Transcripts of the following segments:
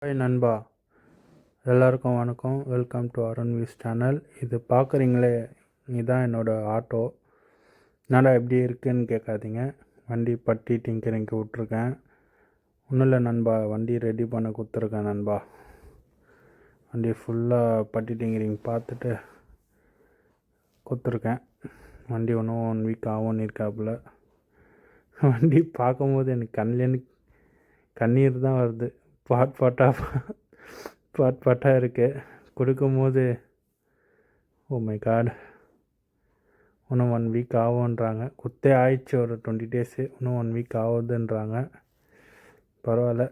Hi நண்பா, எல்லாருக்கும் வணக்கம். Welcome to Arun views channel. இது பார்க்குறீங்களே, இதுதான் என்னோடய ஆட்டோ. என்னடா எப்படி இருக்குன்னு கேட்காதீங்க. வண்டி பட்டி டிங்கரிங்க்கு விட்ருக்கேன். ஒன்றும் இல்லை நண்பா, வண்டி ரெடி பண்ண கொடுத்துருக்கேன் நண்பா. வண்டி ஃபுல்லாக பட்டி டிங்கரிங் பார்த்துட்டு கொடுத்துருக்கேன். வண்டி ஒன்றும் 1 வீக் ஆகும்னு இருக்காப்புல. வண்டி பார்க்கும்போது எனக்கு கண்ணிலேருந்து கண்ணீர் தான் வருது. பாட்டாக இருக்குது. கொடுக்கும்போது ஓ மை காட், இன்னும் 1 வீக் ஆகுன்றாங்க. குத்தே ஆயிடுச்சு ஒரு 20 டேஸு, இன்னும் 1 வீக் ஆகுதுன்றாங்க. பரவாயில்ல,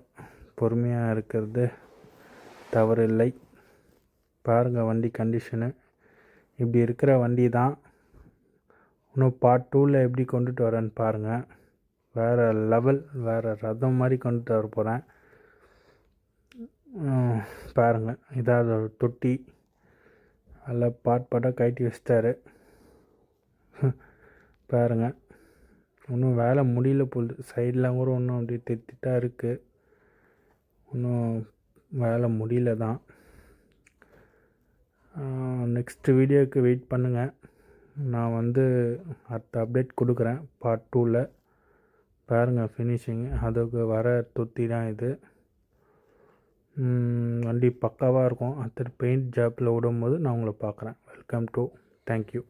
பொறுமையாக இருக்கிறது தவறு இல்லை. பாருங்கள் வண்டி கண்டிஷனு. இப்படி இருக்கிற வண்டி தான் இன்னும் பார்ட் 2ல் எப்படி கொண்டுட்டு வரேன்னு பாருங்கள். வேறு லெவல், வேறு ரதம் மாதிரி கொண்டுட்டு வர போகிறேன். பாருங்கள், இதாவது ஒரு தொட்டி அதில் பாட்டாக கட்டி வச்சிட்டாரு. பாருங்கள், இன்னும் வேலை முடியல போகுது. சைடெலாம் கூட இன்னும் அப்படி திட்டாக இருக்குது. இன்னும் வேலை முடியல தான். நெக்ஸ்ட் வீடியோவுக்கு வெயிட் பண்ணுங்கள். நான் அடுத்த அப்டேட் கொடுக்குறேன் பார்ட் 2ல். பாருங்கள் ஃபினிஷிங்கு, அதுக்கு வர தொட்டி தான் இது. வண்டி பக்காவாக இருக்கும். அடுத்த பெயிண்ட் ஜாப்பில் விடும்போது நான் உங்களை பார்க்குறேன். Welcome to, thank you.